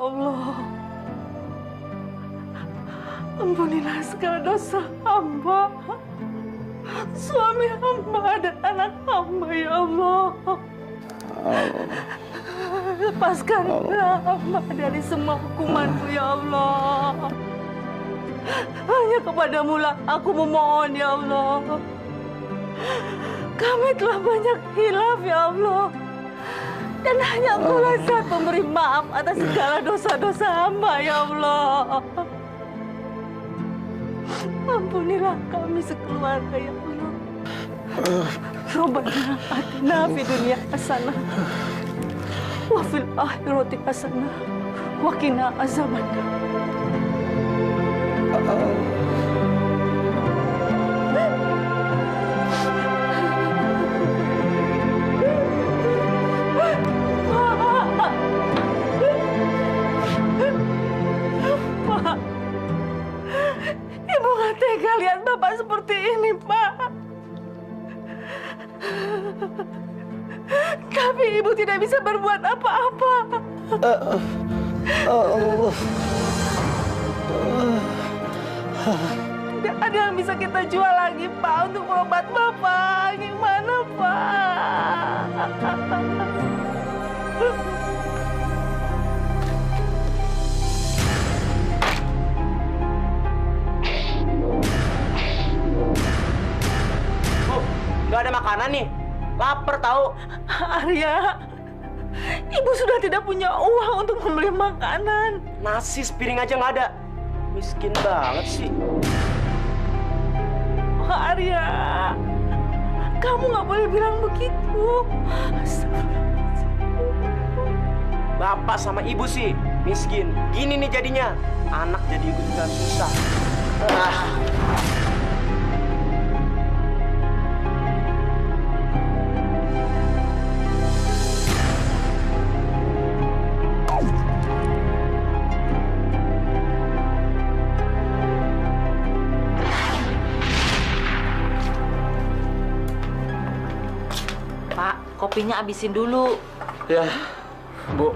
Allah. Ampunilah segala dosa hamba, suami hamba dan anak hamba, ya Allah. Lepaskanlah hamba dari semua hukuman-Mu, ya Allah. Hanya kepadamu lah aku memohon, ya Allah. Kami telah banyak hilaf, ya Allah. Dan hanya Engkau-lah zat pemberi maaf atas segala dosa-dosa hamba, ya Allah. Ampunilah kami sekeluarga, ya Allah. Rabbana atina fid dunya hasanah wa fil akhirati hasanah wa qina azabannar. Pak, Ibu nggak tega lihat Bapak seperti ini, Pak. Tapi Ibu tidak bisa berbuat apa-apa. Tidak ada yang bisa kita jual lagi, Pak, untuk berobat Bapak. Gimana, Pak? Bu, nggak ada makanan nih. Lapar tahu. Arya, Ibu sudah tidak punya uang untuk membeli makanan. Nasi sepiring aja nggak ada. Miskin banget sih. Arya, kamu nggak boleh bilang begitu. Bapak sama ibu sih miskin. Gini nih jadinya. Anak jadi ikutan susah. Kopinya habisin dulu. Ya, Bu.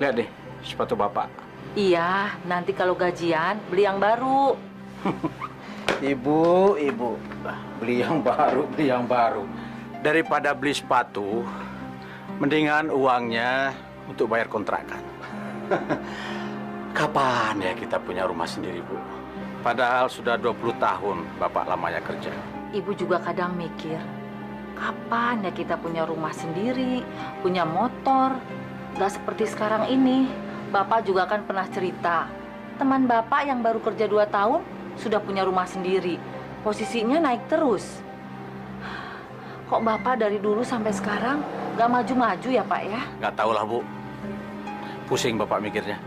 Lihat deh, sepatu Bapak. Iya, nanti kalau gajian beli yang baru. Ibu. Beli yang baru. Daripada beli sepatu, mendingan uangnya untuk bayar kontrakan. Kapan ya kita punya rumah sendiri, Bu? Padahal sudah 20 tahun Bapak lamanya kerja. Ibu juga kadang mikir, kapan ya kita punya rumah sendiri, punya motor? Gak seperti sekarang ini. Bapak juga kan pernah cerita, teman Bapak yang baru kerja 2 tahun sudah punya rumah sendiri. Posisinya naik terus. Kok Bapak dari dulu sampai sekarang gak maju-maju ya, Pak ya? Gak tahu lah, Bu. Pusing Bapak mikirnya.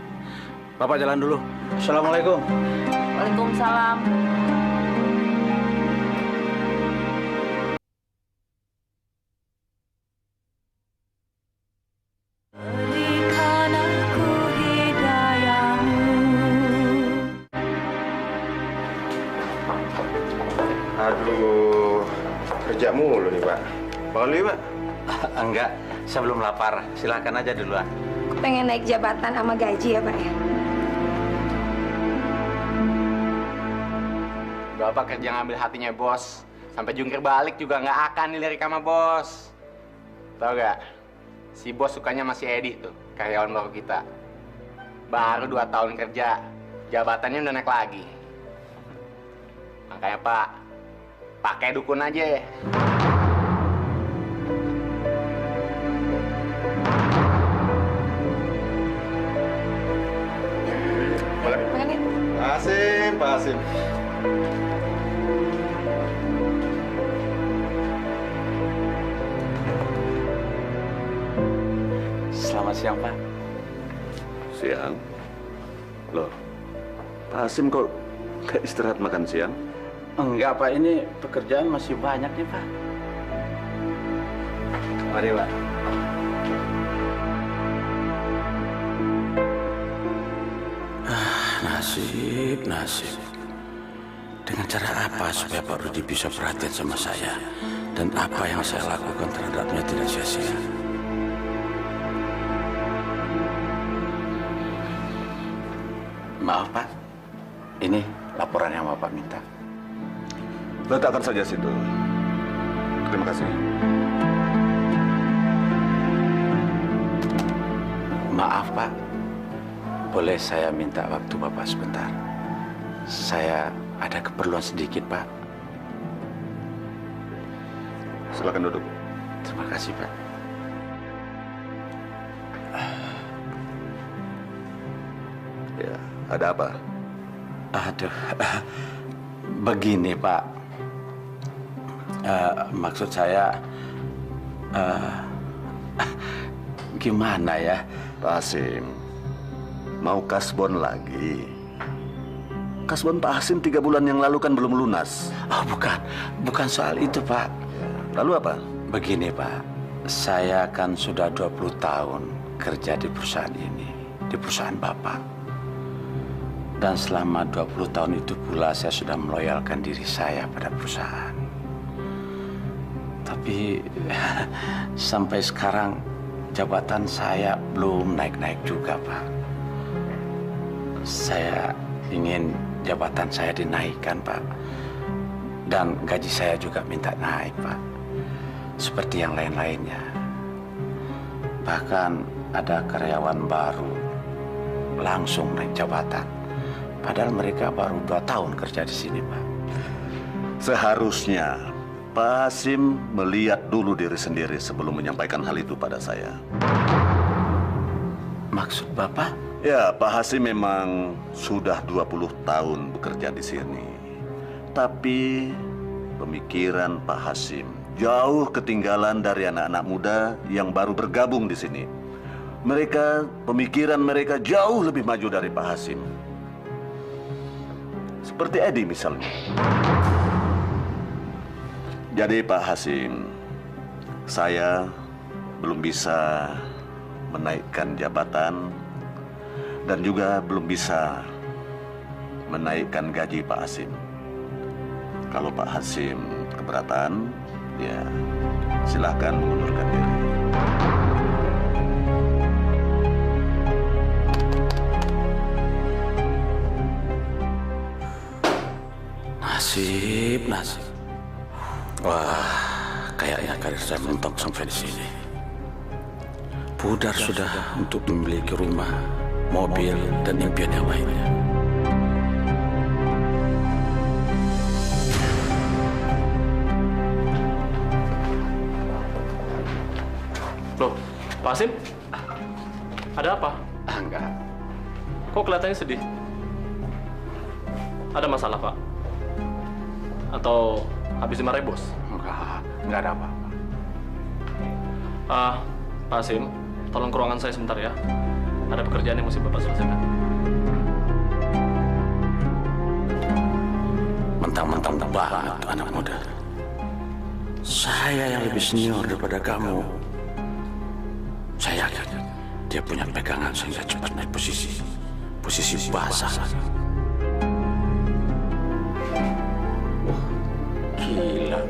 Bapak jalan dulu. Assalamualaikum. Waalaikumsalam. Aduh, kerja mulu nih, Pak. Makan dulu, Pak? Enggak, saya belum lapar. Silakan aja duluan. Pengen naik jabatan sama gaji ya, Pak ya? Bapak kerja ngambil hatinya bos. Sampai jungkir balik juga nggak akan dilirik sama bos. Tahu gak? Si bos sukanya masih Edi tuh, karyawan baru kita. Baru 2 tahun kerja, jabatannya udah naik lagi. Makanya Pak, pakai dukun aja. Makan ya? Pak Hasim. Selamat siang, Pak. Siang? Loh, Pak Hasim kok nggak istirahat makan siang? Enggak, Pak. Ini pekerjaan masih banyak nih, Pak. Mari, Pak. Nasib. Dengan cara apa supaya Pak Rudi bisa perhatian sama saya? Dan apa yang saya lakukan terhadapnya tidak sia-sia? Maaf Pak, ini laporan yang Bapak minta. Letakkan saja situ. Terima kasih. Maaf Pak, boleh saya minta waktu Bapak sebentar? Saya ada keperluan sedikit Pak. Silakan duduk. Terima kasih Pak. Ya, ada apa? Aduh, begini Pak. Maksud saya, gimana ya? Pak Hasim, mau kasbon lagi? Kasbon Pak Hasim 3 bulan yang lalu kan belum lunas. Oh bukan soal itu Pak. Lalu apa? Begini Pak, saya kan sudah 20 tahun kerja di perusahaan ini, di perusahaan Bapak. Dan selama 20 tahun itu pula saya sudah meloyalkan diri saya pada perusahaan. Tapi sampai sekarang jabatan saya belum naik-naik juga Pak. Saya ingin jabatan saya dinaikkan Pak. Dan gaji saya juga minta naik Pak. Seperti yang lain-lainnya. Bahkan ada karyawan baru langsung naik jabatan. Padahal mereka baru 2 tahun kerja di sini Pak. Seharusnya Pak Hasim melihat dulu diri sendiri sebelum menyampaikan hal itu pada saya. Maksud Bapak? Ya, Pak Hasim memang sudah 20 tahun bekerja di sini. Tapi pemikiran Pak Hasim jauh ketinggalan dari anak-anak muda yang baru bergabung di sini. Pemikiran mereka jauh lebih maju dari Pak Hasim. Seperti Edi misalnya. Jadi Pak Hasim, saya belum bisa menaikkan jabatan dan juga belum bisa menaikkan gaji Pak Hasim. Kalau Pak Hasim keberatan, ya silahkan mengundurkan diri. Nasib. Wah, kayaknya karir saya mentok sampai di sini. Pudar sudah untuk memiliki rumah, mobil, dan impian yang lainnya. Loh, Pak Hasim? Ada apa? Enggak. Kok kelihatannya sedih? Ada masalah, Pak? Atau habis dimarahin bos? Enggak ada apa-apa. Pak Hasim, tolong ke ruangan saya sebentar ya. Ada pekerjaan yang mesti Bapak selesaikan. Mentang-mentang banget anak muda. Saya yang lebih senior daripada kamu. Saya yakin dia punya pegangan sehingga cepat naik posisi basah. Wah, gila.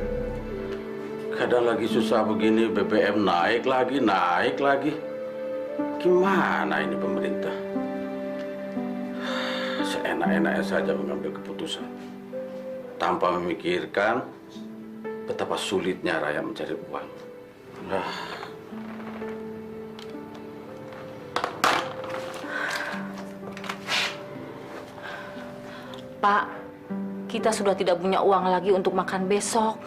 Kadang lagi susah begini, BBM naik lagi. Gimana ini pemerintah? Seenak-enaknya saja mengambil keputusan tanpa memikirkan betapa sulitnya rakyat mencari uang. Pak, kita sudah tidak punya uang lagi untuk makan besok.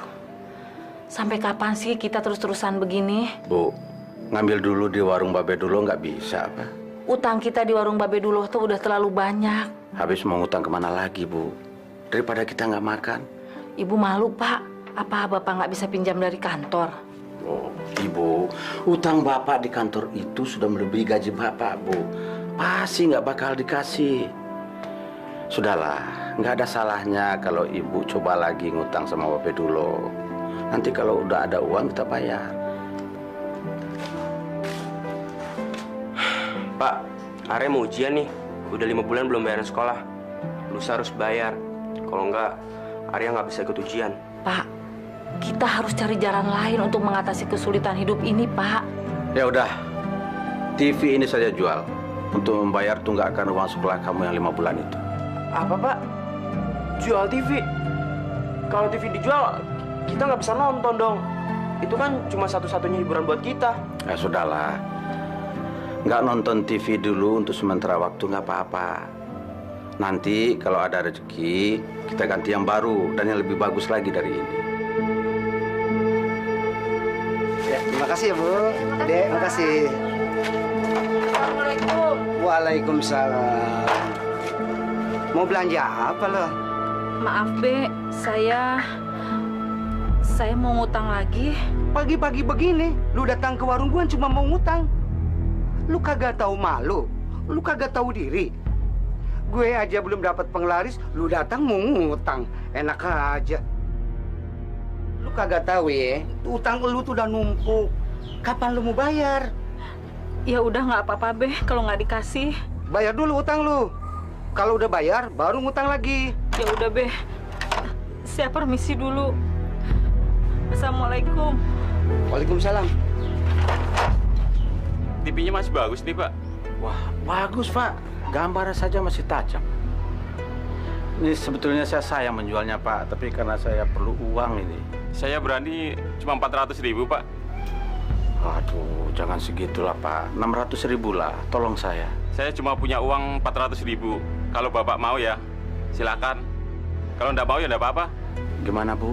Sampai kapan sih kita terus-terusan begini? Bu, ngambil dulu di warung Babe dulu nggak bisa apa? Utang kita di warung Babe dulu tuh udah terlalu banyak. Habis mau ngutang kemana lagi, Bu? Daripada kita nggak makan. Ibu malu, Pak. Apa Bapak nggak bisa pinjam dari kantor? Oh, Ibu, utang Bapak di kantor itu sudah melebihi gaji Bapak, Bu. Pasti nggak bakal dikasih. Sudahlah, nggak ada salahnya kalau Ibu coba lagi ngutang sama Babe dulu. Nanti kalau udah ada uang kita bayar. Pak, Arya mau ujian nih. Udah 5 bulan belum bayaran sekolah. Lusa harus bayar. Kalau enggak, Arya nggak bisa ikut ujian. Pak, kita harus cari jalan lain untuk mengatasi kesulitan hidup ini, Pak. Ya udah, TV ini saja jual. untuk membayar tunggakan uang sekolah kamu yang 5 bulan itu. Apa, Pak? Jual TV? Kalau TV dijual, kita nggak bisa nonton dong. Itu kan cuma satu-satunya hiburan buat kita. Ya sudahlah, nggak nonton TV dulu untuk sementara waktu nggak apa-apa. Nanti kalau ada rezeki, kita ganti yang baru dan yang lebih bagus lagi dari ini. Ya, terima kasih ya, Bu. Dek, terima kasih. Assalamualaikum. Waalaikumsalam. Mau belanja apa lo? Maaf, Be. Saya mau ngutang lagi. Pagi-pagi begini, lu datang ke warung gua cuma mau ngutang. Lu kagak tahu malu, lu kagak tahu diri. Gue aja belum dapat penglaris, lu datang mau ngutang. Enak aja. Lu kagak tahu ya, utang lu tuh udah numpuk. Kapan lu mau bayar? Ya udah nggak apa-apa, Be. Kalau nggak dikasih. Bayar dulu utang lu. Kalau udah bayar, baru ngutang lagi. Ya udah, Be. Saya permisi dulu. Assalamualaikum. Waalaikumsalam. TV-nya masih bagus nih, Pak. Wah, bagus Pak. Gambarnya saja masih tajam. Ini sebetulnya saya sayang menjualnya Pak, tapi karena saya perlu uang ini. Saya berani cuma 400.000, Pak. Aduh, jangan segitulah Pak. 600.000 lah, tolong saya. Saya cuma punya uang 400.000. Kalau Bapak mau ya, silakan. Kalau nggak mau ya nggak apa-apa. Gimana Bu?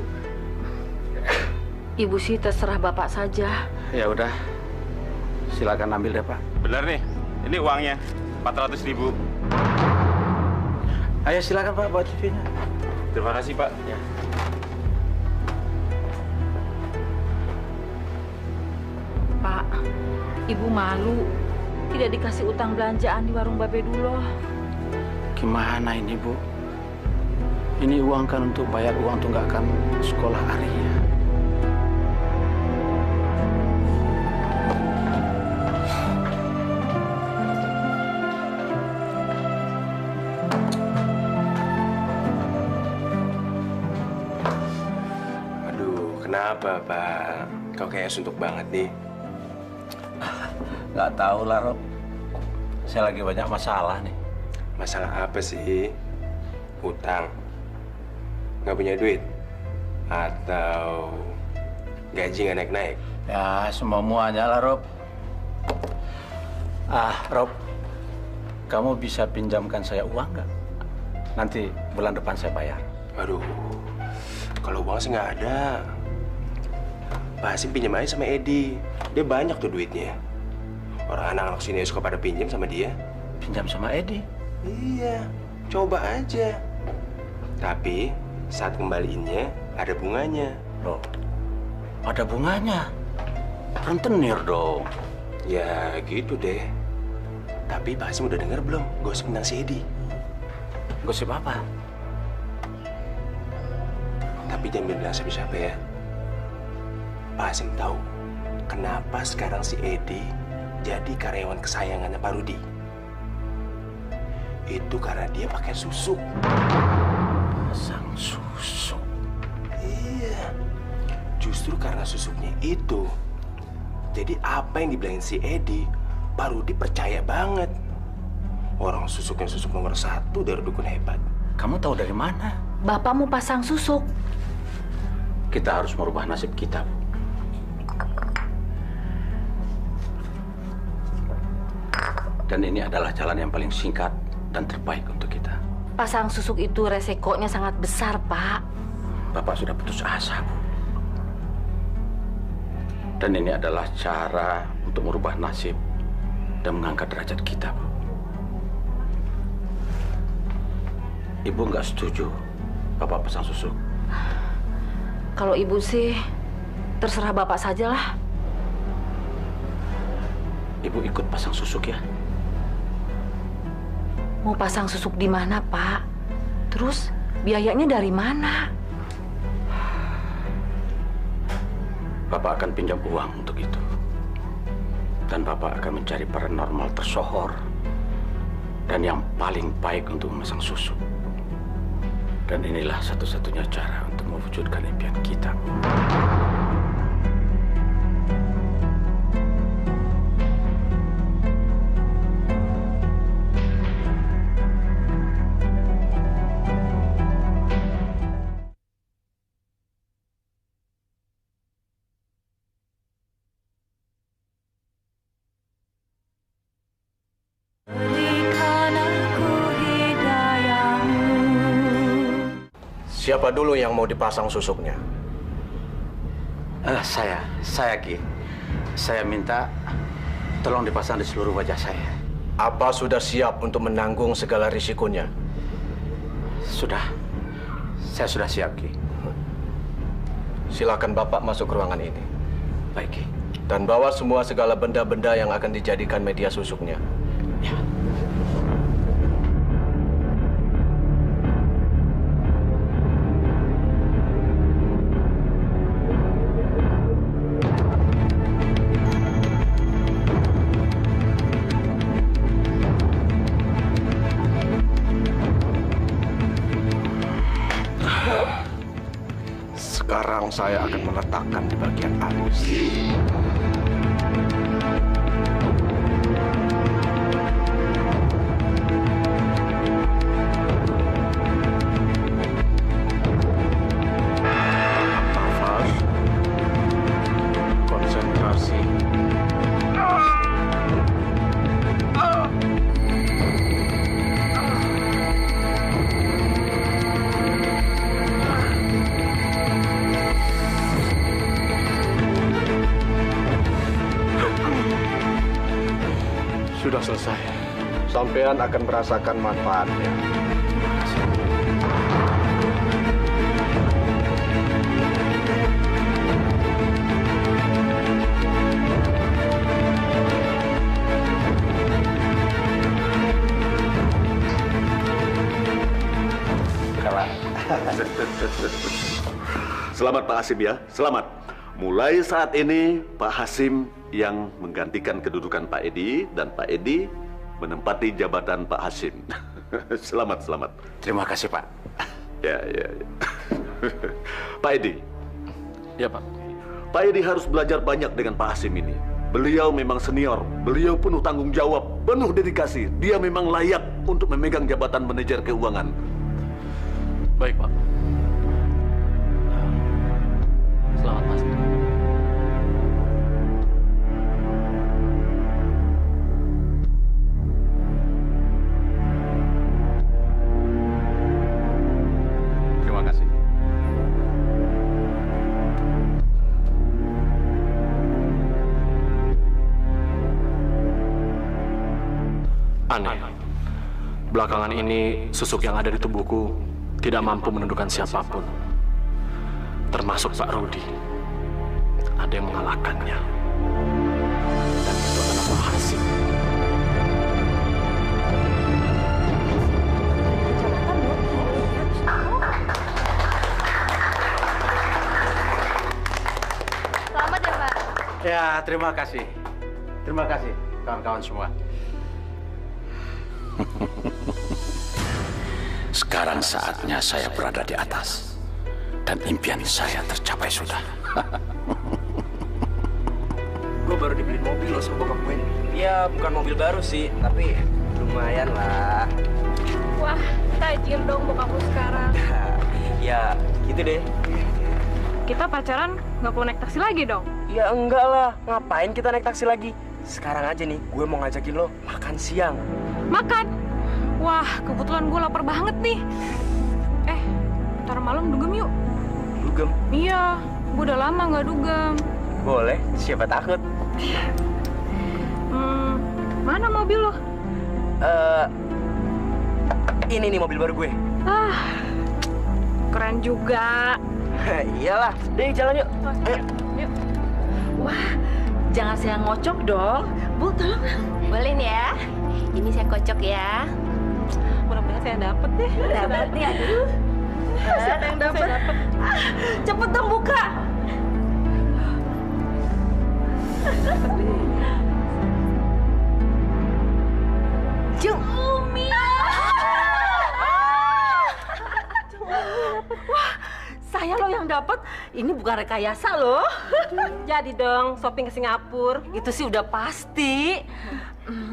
Ibu sih terserah Bapak saja. Ya udah, silakan ambil deh Pak. Benar nih, ini uangnya 400.000. Ayo silakan Pak buat TV-nya. Terima kasih, Pak. Ya. Pak, Ibu malu tidak dikasih utang belanjaan di warung Babe Duloh. Gimana ini Bu? Ini uang kan untuk bayar uang tunggakan sekolah Arya. Aduh, kenapa, Pak? Kau kayak suntuk banget nih. Nggak tahu lah Rob. Saya lagi banyak masalah nih. Masalah apa sih? Utang? Nggak punya duit? Atau gaji nggak naik-naik? Ya, semuanya lah Rob. Rob, kamu bisa pinjamkan saya uang nggak? Nanti bulan depan saya bayar. Aduh, kalau uang sih nggak ada. Pak Hasim pinjam aja sama Edi. Dia banyak tuh duitnya. Orang anak-anak sini suka pada pinjam sama dia. Pinjam sama Edi? Iya, coba aja. Tapi saat kembaliinnya ada bunganya. Loh, ada bunganya? Rentenir dong. Ya gitu deh. Tapi Pak Hasim udah denger belum gosip tentang si Edi? Gosip apa? Tapi jangan bilang siapa-siapa ya. Pak Hasim tahu kenapa sekarang si Edi jadi karyawan kesayangannya Pak Rudi. Itu karena dia pakai susuk. Pasang susuk? Iya. Justru karena susuknya itu. Jadi apa yang dibilangin si Edi, Pak Rudi percaya banget. Orang susuknya susuk nomor 1 dari dukun hebat. Kamu tahu dari mana? Bapak mau pasang susuk. Kita harus merubah nasib kita, Bu. Dan ini adalah jalan yang paling singkat dan terbaik untuk kita. Pasang susuk itu resikonya sangat besar, Pak. Bapak sudah putus asa, Bu. Dan ini adalah cara untuk merubah nasib dan mengangkat derajat kita, Bu. Ibu nggak setuju Bapak pasang susuk? Kalau Ibu sih, terserah Bapak sajalah. Ibu ikut pasang susuk ya? Mau pasang susuk di mana, Pak? Terus biayanya dari mana? Bapak akan pinjam uang untuk itu. Dan Bapak akan mencari paranormal tersohor dan yang paling baik untuk memasang susuk. Dan inilah satu-satunya cara untuk mewujudkan impian kita. Siapa dulu yang mau dipasang susuknya? Saya Ki. Saya minta tolong dipasang di seluruh wajah saya. Apa sudah siap untuk menanggung segala risikonya? Sudah. Saya sudah siap, Ki. Silakan Bapak masuk ke ruangan ini. Baik, Ki. Dan bawa semua segala benda-benda yang akan dijadikan media susuknya. Ya. Sekarang saya akan meletakkan di bagian alis. Nafas. Konsentrasi. Sudah selesai. Sampean akan merasakan manfaatnya. Selamat Pak Hasim ya, selamat. Mulai saat ini Pak Hasim yang menggantikan kedudukan Pak Edi dan Pak Edi menempati jabatan Pak Hasim. Selamat. Terima kasih, Pak. Ya. Pak Edi. Ya, Pak. Pak Edi harus belajar banyak dengan Pak Hasim ini. Beliau memang senior, beliau penuh tanggung jawab, penuh dedikasi. Dia memang layak untuk memegang jabatan manajer keuangan. Baik, Pak. Selamat, Mas. Terima kasih. Aneh. Belakangan ini susuk yang ada di tubuhku tidak mampu menundukkan siapapun. Termasuk Pak Rudi. Ada yang mengalahkannya. Dan itu adalah Pak Hasim. Selamat ya, Pak. Ya, terima kasih. Terima kasih, kawan-kawan semua. Sekarang saatnya saya berada di atas. Dan impian saya tercapai sudah. Gue baru dibeliin mobil loh sama bokap gue. Ya, bukan mobil baru sih, tapi lumayan lah. Wah, tajir dong bokap lu sekarang. Ya, gitu deh. Kita pacaran nggak perlu naik taksi lagi dong? Ya enggak lah, ngapain kita naik taksi lagi? Sekarang aja nih, gue mau ngajakin lo makan siang. Makan? Wah, kebetulan gue lapar banget nih. Ntar malam dugem yuk. Dugem? Iya, gue udah lama nggak dugem. Boleh, siapa takut? Mana mobil lo? Ini nih mobil baru gue. Keren juga. Iyalah, deh jalan yuk. Yuk. Wah, jangan saya ngocok dong. Bu, tolong. Boleh nih ya. Ini saya kocok ya. Mudah-mudahan saya dapet deh. Dapat nih, aduh. Ada yang dapet. Cepet dong buka. Jung. Umi. Wah, saya loh yang dapat. Ini bukan rekayasa loh. Jadi dong shopping ke Singapura. Itu sih udah pasti.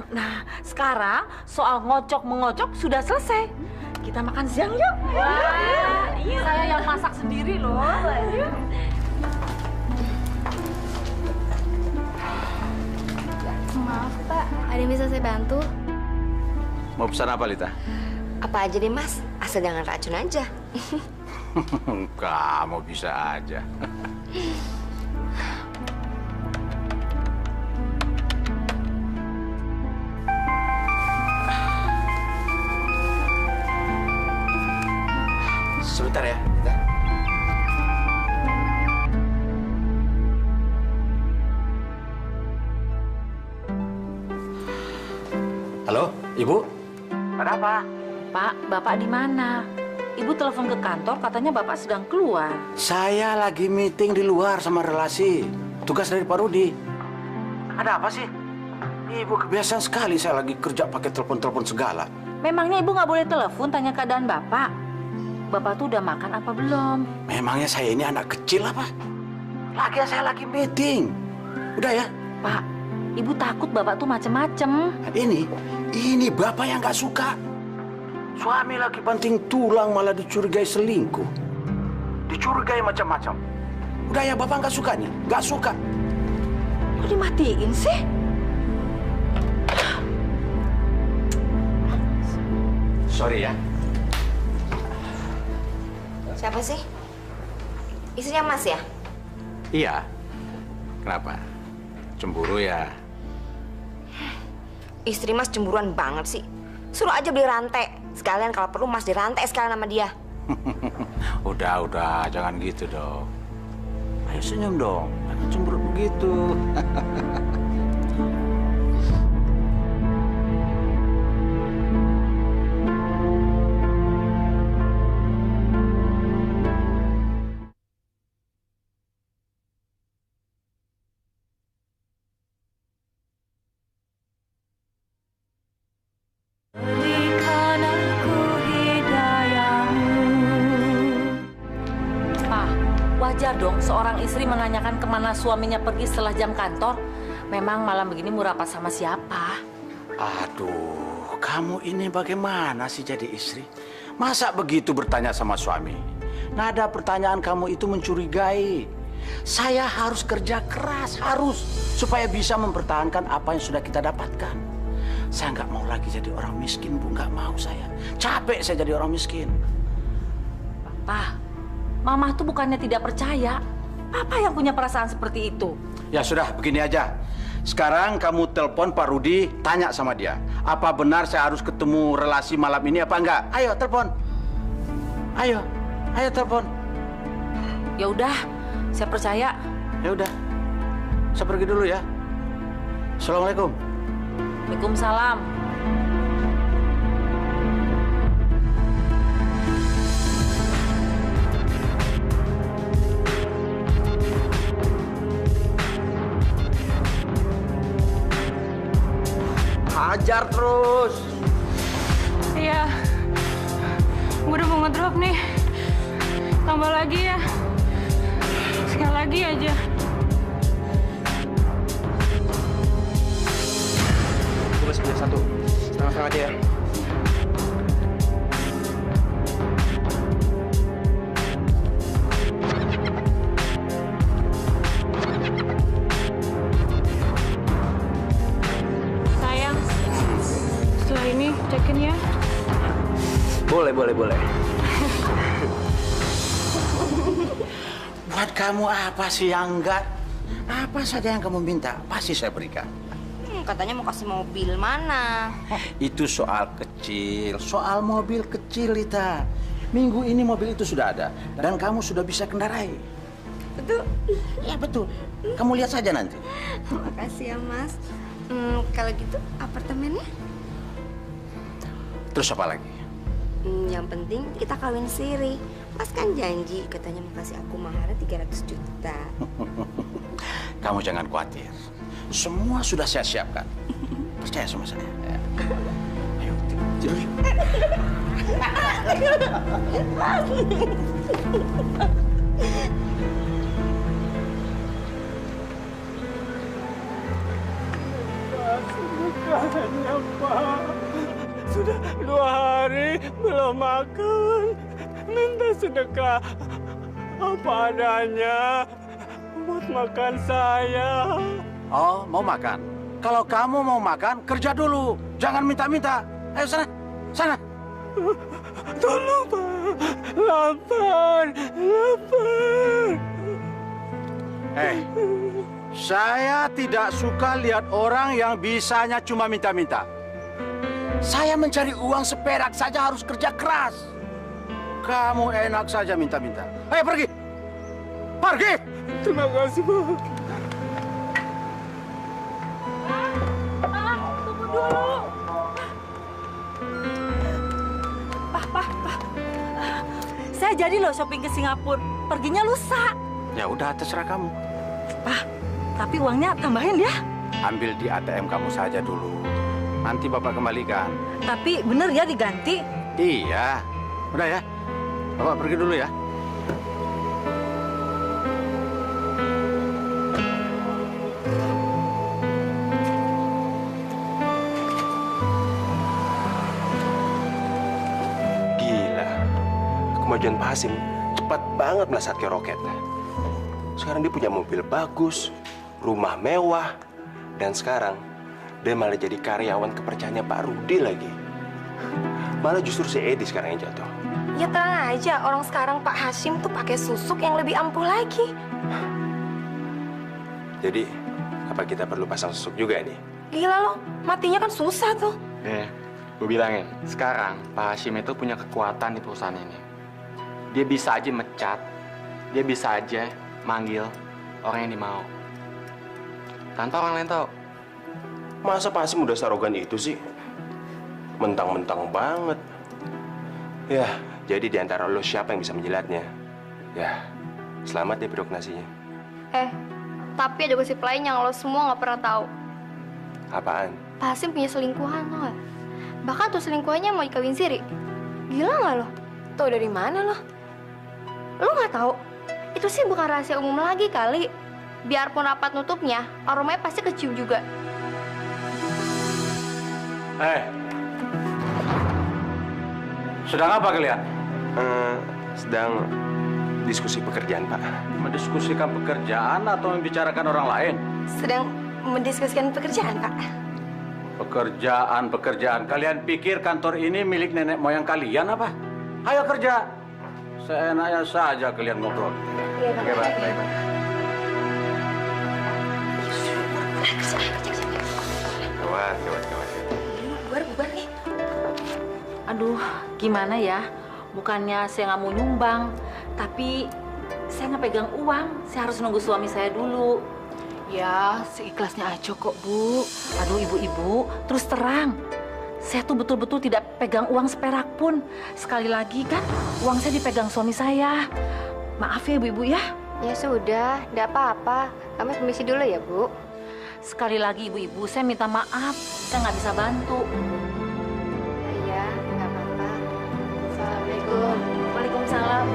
Nah, sekarang soal ngocok-mengocok sudah selesai. Kita makan siang yuk. Wah, iya. Saya yang masak sendiri loh. Maaf Pak, ada yang bisa saya bantu? Mau pesan apa, Lita? Apa aja deh Mas, asal jangan racun aja. Kamu bisa aja. Sebentar ya. Halo, Ibu? Ada apa? Pak, Bapak di mana? Ibu telepon ke kantor, katanya Bapak sedang keluar. Saya lagi meeting di luar sama relasi. Tugas dari Pak Rudi. Ada apa sih? Ibu kebiasaan sekali saya lagi kerja pakai telepon-telepon segala. Memangnya Ibu nggak boleh telepon tanya keadaan Bapak? Bapak tuh udah makan apa belum? Memangnya saya ini anak kecil apa? Lagian saya lagi meeting. Udah ya? Pak, Ibu takut Bapak tuh macem-macem. Ini Bapak yang nggak suka. Suami lagi banting tulang malah dicurigai selingkuh. Dicurigai macam-macam. Udah ya, Bapak nggak suka nih? Nggak suka. Kok dimatiin sih? Sorry ya. Siapa sih? Istrinya Mas ya? Iya. Kenapa? Cemburu ya? Istri Mas cemburuan banget sih. Suruh aja beli rantai. Sekalian kalau perlu Mas dirantai sekalian sama dia. Udah, jangan gitu dong. Ayo senyum dong, jangan cemburu begitu. Wajar dong seorang istri menanyakan kemana suaminya pergi setelah jam kantor. Memang malam begini mau rapat sama siapa? Aduh, kamu ini bagaimana sih jadi istri? Masa begitu bertanya sama suami? Nada pertanyaan kamu itu mencurigai. Saya harus kerja keras, harus. Supaya bisa mempertahankan apa yang sudah kita dapatkan. Saya nggak mau lagi jadi orang miskin, Bu. Nggak mau saya. Capek saya jadi orang miskin. Papa, Mama tuh bukannya tidak percaya. Papa yang punya perasaan seperti itu. Ya sudah, begini aja. Sekarang kamu telepon Pak Rudi, tanya sama dia. Apa benar saya harus ketemu relasi malam ini apa enggak? Ayo, telepon. Ayo telepon. Ya udah, saya percaya. Ya udah. Saya pergi dulu ya. Assalamualaikum. Waalaikumsalam. Hajar terus. Iya. Gue udah mau ngedrop nih. Tambah lagi ya. Sekali lagi aja. Gue masih punya satu. Setengah-setengah aja ya. Sayang, setelah ini check-in ya. Boleh. Buat kamu apa sih yang enggak? Apa saja yang kamu minta, pasti saya berikan. Katanya mau kasih mobil mana? Itu soal kecil, soal mobil kecil, Lita. Minggu ini mobil itu sudah ada, dan kamu sudah bisa kendarai. Betul? Ya betul. Kamu lihat saja nanti. Makasih ya Mas. Kalau gitu apartemennya? Terus apa lagi? Yang penting kita kawin siri. Mas kan janji katanya mau kasih aku maharnya 300 juta. Kamu jangan khawatir. Semua sudah saya siapkan. Percaya sama saya. Ya. Ayo, tidur. Bukannya, Pak. Sudah 2 hari belum makan. Minta sedekah apa adanya buat makan saya. Oh, mau makan? Kalau kamu mau makan, kerja dulu. Jangan minta-minta. Ayo sana, sana. Tolong, Pak. Lapar. Saya tidak suka lihat orang yang bisanya cuma minta-minta. Saya mencari uang seperak saja harus kerja keras. Kamu enak saja minta-minta. Ayo pergi. Pergi. Terima kasih, Pak. Tunggu dulu. Pak. Saya jadi loh shopping ke Singapura. Perginya lusa. Ya udah, terserah kamu. Pak, tapi uangnya tambahin ya. Ambil di ATM kamu saja dulu. Nanti Bapak kembalikan. Tapi bener ya diganti? Iya. Udah ya. Bapak pergi dulu ya. Gila. Kemajuan Pak Hasim cepat banget melesat ke roket. Sekarang dia punya mobil bagus, rumah mewah, dan sekarang dia malah jadi karyawan kepercayaannya Pak Rudi lagi. Malah justru si Edi sekarang yang jatuh. Ya tenang aja, orang sekarang Pak Hasim tuh pakai susuk yang lebih ampuh lagi. Jadi, apa kita perlu pasang susuk juga nih? Gila lo, matinya kan susah tuh. Gue bilangin, sekarang Pak Hasim itu punya kekuatan di perusahaan ini. Dia bisa aja mecat, dia bisa aja manggil orang yang dimau. Tanpa orang lain tahu. Masa Pak Hasim udah sarogan itu sih? Mentang-mentang banget. Ya, jadi di antara lo siapa yang bisa menjilatnya? Ya, selamat ya pedok nasinya. Tapi ada gosip lain yang lo semua nggak pernah tahu. Apaan? Pak Hasim punya selingkuhan, tau nggak? Bahkan tuh selingkuhannya mau dikawin siri. Gila nggak lo? Tahu dari mana lo? Lo nggak tahu? Itu sih bukan rahasia umum lagi kali. Biarpun rapat nutupnya, aromanya pasti kecium juga. Sedang apa kalian? Sedang diskusi pekerjaan, Pak. Mendiskusikan pekerjaan atau membicarakan orang lain? Sedang mendiskusikan pekerjaan, Pak. Pekerjaan. Kalian pikir kantor ini milik nenek moyang kalian apa? Ayo kerja. Seenaknya saja kalian ngobrol. Iya, Pak. Oke, Pak. Baik, Pak. Gawat. Bubar nih. Aduh, gimana ya? Bukannya saya nggak mau nyumbang, tapi saya nggak pegang uang. Saya harus nunggu suami saya dulu. Ya, seikhlasnya aja kok, Bu. Aduh, ibu-ibu, terus terang. Saya tuh betul-betul tidak pegang uang seperak pun. Sekali lagi kan, uang saya dipegang suami saya. Maaf ya, ibu-ibu ya. Ya sudah, tidak apa-apa. Kami permisi dulu ya, Bu. Sekali lagi, ibu-ibu, saya minta maaf. Saya nggak bisa bantu. Iya, nggak apa-apa. Assalamualaikum. Waalaikumsalam.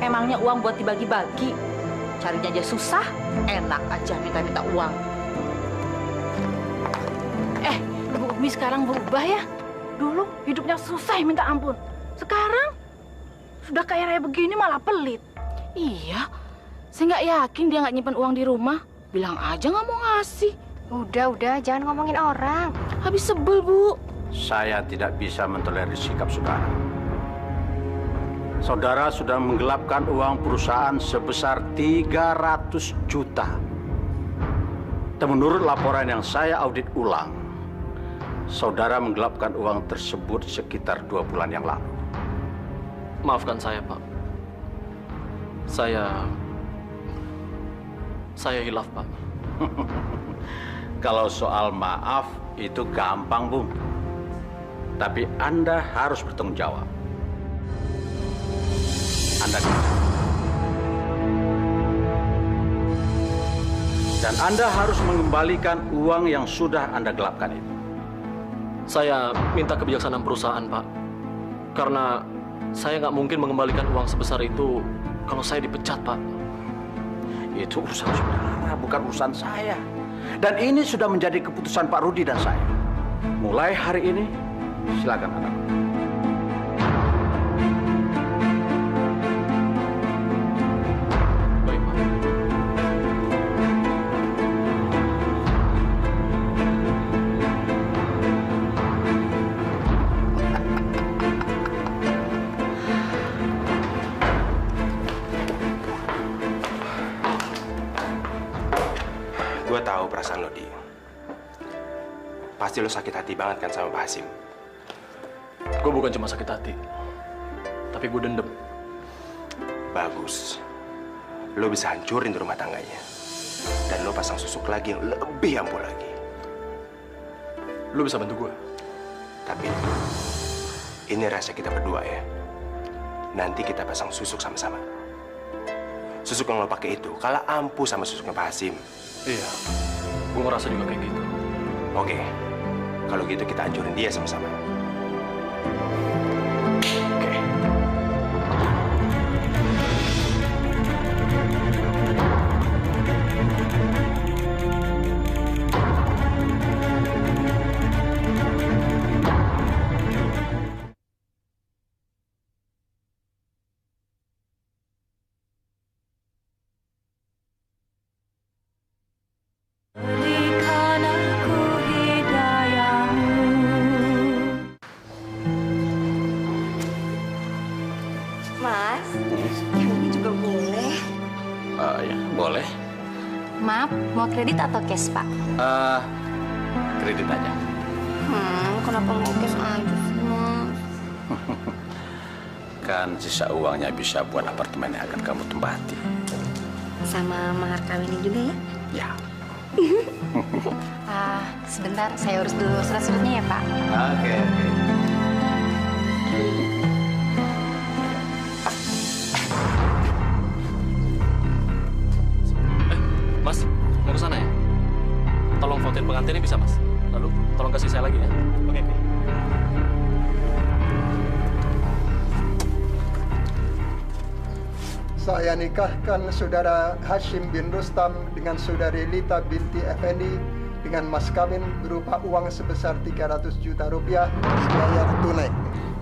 Emangnya uang buat dibagi-bagi? Carinya aja susah, enak aja minta-minta uang. Bu Umi sekarang berubah ya. Dulu hidupnya susah minta ampun. Sekarang sudah kaya raya begini malah pelit. Iya, saya nggak yakin dia nggak nyimpen uang di rumah. Bilang aja nggak mau ngasih. Udah, jangan ngomongin orang. Habis sebel, Bu. Saya tidak bisa mentolerir sikap saudara. Saudara sudah menggelapkan uang perusahaan sebesar 300 juta. Dan menurut laporan yang saya audit ulang, saudara menggelapkan uang tersebut sekitar 2 bulan yang lalu. Maafkan saya, Pak. Saya hilaf, Pak. Kalau soal maaf itu gampang, Bung. Tapi Anda harus bertanggung jawab. Dan Anda harus mengembalikan uang yang sudah Anda gelapkan itu. Saya minta kebijaksanaan perusahaan, Pak. Karena saya nggak mungkin mengembalikan uang sebesar itu kalau saya dipecat, Pak. Itu urusan saudara, bukan urusan saya. Dan ini sudah menjadi keputusan Pak Rudi dan saya. Mulai hari ini, silakan anak. perasaan lo, Di. Pasti lo sakit hati banget kan sama Pak Hasim? Gue bukan cuma sakit hati, tapi gue dendam. Bagus. Lo bisa hancurin rumah tangganya. Dan lo pasang susuk lagi yang lebih ampuh lagi. Lo bisa bantu gue? Tapi ini rahasia kita berdua ya. Nanti kita pasang susuk sama-sama. Susuk yang lo pakai itu kalah ampuh sama susuknya Pak Hasim. Iya, gue ngerasa juga kayak gitu. Oke, kalau gitu kita hancurin dia sama-sama. Oke. Berikan aku hidayahmu. Mas, yang ini juga boleh. Ya, boleh. Maaf, mau kredit atau cash, Pak? Kredit aja. Kenapa mau cash aja sih, Mas? Kan sisa uangnya bisa buat apartemen yang akan kamu tempati. Sama mahar kawinnya juga ya? Ya. Sebentar, saya urus dulu surat-suratnya ya, Pak. Oke. Mas, mau ke sana ya? Tolong fotoin pengantinnya bisa, Mas? Lalu tolong kasih saya lagi ya. Oke. Saya nikahkan saudara Hashim bin Rustam dengan saudari Lita binti Effendi dengan mas kawin berupa uang sebesar 300 juta rupiah dibayar tunai.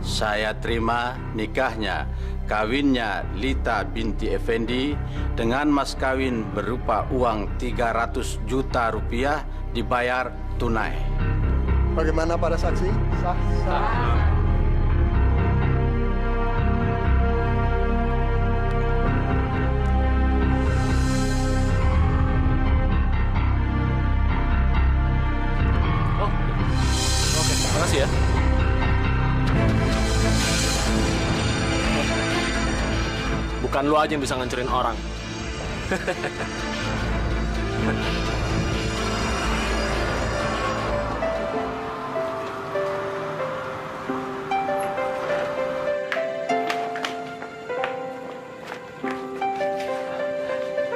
Saya terima nikahnya, kawinnya Lita binti Effendi dengan mas kawin berupa uang 300 juta rupiah dibayar tunai. Bagaimana para saksi? Sah. Makasih ya. Bukan lo aja yang bisa ngancurin orang.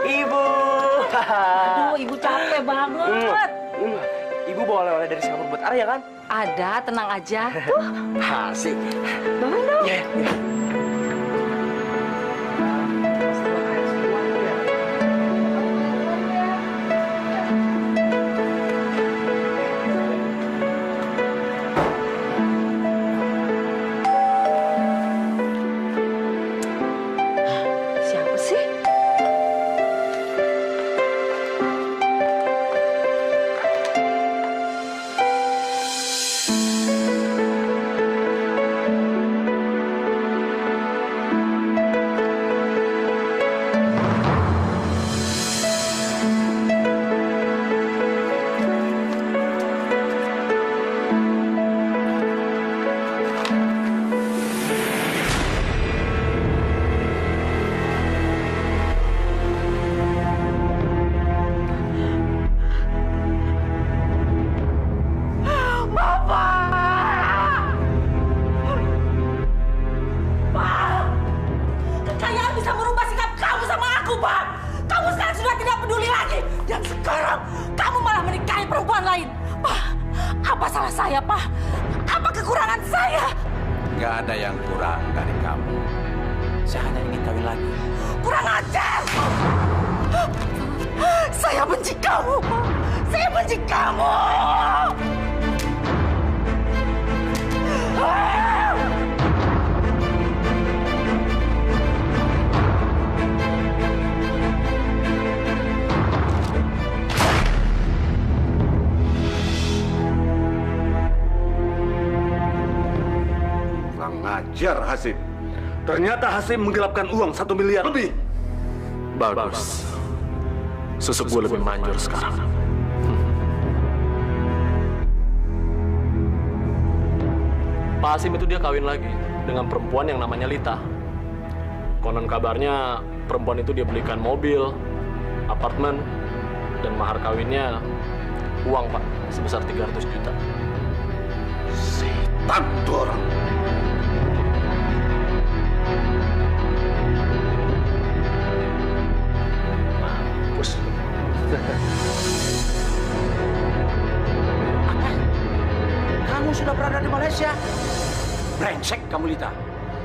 Ibu. Aduh, ibu capek banget. Ibu bawa oleh-oleh dari Singapura buat Arya kan? Ada, tenang aja. Tuh. Asik. Bawain dong. Ya. Siapa sih? Kekayaan bisa merubah sikap kamu sama aku, Pak. Kamu sekarang sudah tidak peduli lagi. Dan sekarang kamu malah menikahi perempuan lain. Pak, apa salah saya, Pak? Apa kekurangan saya? Nggak ada yang kurang dari kamu. Saya hanya ingin kawin lagi. Kurang ajar! Saya benci kamu, Pak. Saya benci kamu! Kurang ajar Hasim. Ternyata Hasim menggelapkan uang 1 miliar lebih. Bagus. Susuk gue lebih manjur sekarang. Pak Hasim itu dia kawin lagi dengan perempuan yang namanya Lita. Konon kabarnya perempuan itu dia belikan mobil, apartemen, dan mahar kawinnya uang, Pak, sebesar 300 juta. Setan tuh orang. Mampus. Apa? Kamu sudah berada di Malaysia? Brengsek kamu, Lita.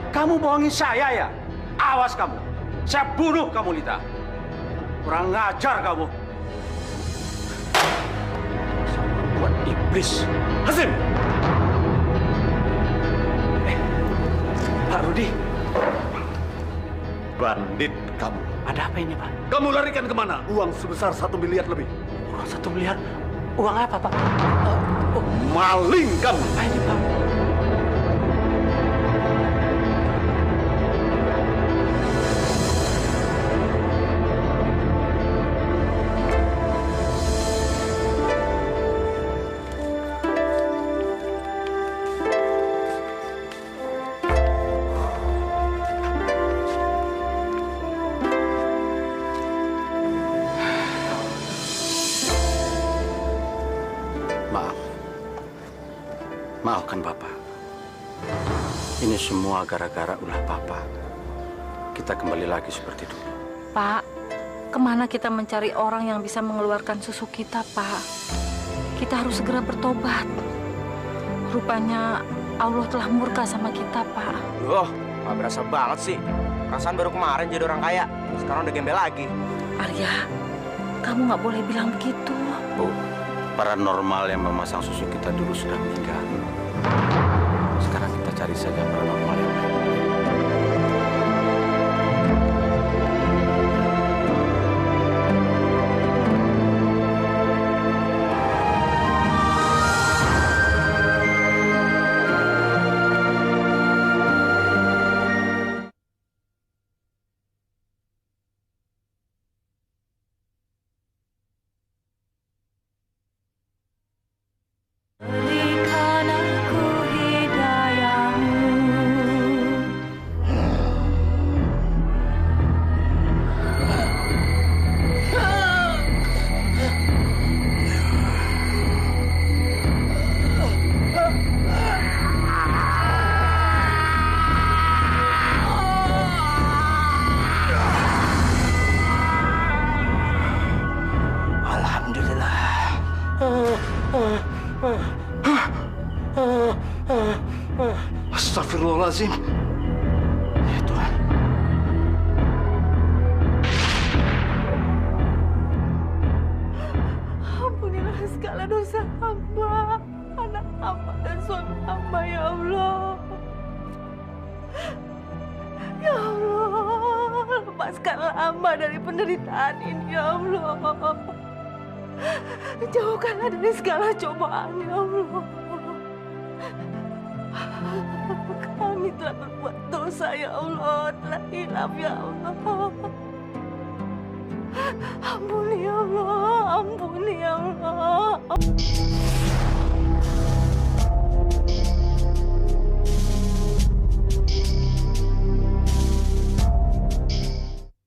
Kamu bohongin saya ya? Awas kamu. Saya bunuh kamu, Lita. Kurang ngajar kamu. Buat iblis. Hasim! Pak Rudi. Bandit kamu. Ada apa ini, Pak? Kamu larikan kemana? Uang sebesar 1 miliar lebih. Uang 1 miliar? Uang apa, Pak? Maling kamu. Apa ini, Pak? Maafkan Bapak. Ini semua gara-gara ulah Bapak. Kita kembali lagi seperti dulu. Pak, kemana kita mencari orang yang bisa mengeluarkan susu kita, Pak? Kita harus segera bertobat. Rupanya Allah telah murka sama kita, Pak. Loh, nggak berasa banget sih. Perasaan baru kemarin jadi orang kaya. Sekarang udah gembel lagi. Arya, kamu nggak boleh bilang begitu. Bu, paranormal yang memasang susu kita dulu sudah meninggal. Sekarang kita cari saja paranormal yang lain. Astagfirullahaladzim. Ya Tuhan. Ampunilah segala dosa hamba, anak hamba dan suami hamba, ya Allah. Ya Allah, lepaskanlah hamba dari penderitaan ini, ya Allah. Jauhkanlah dari segala cobaan, ya Allah. Kami telah berbuat dosa, ya Allah, telah hilaf, ya Allah. Ampuni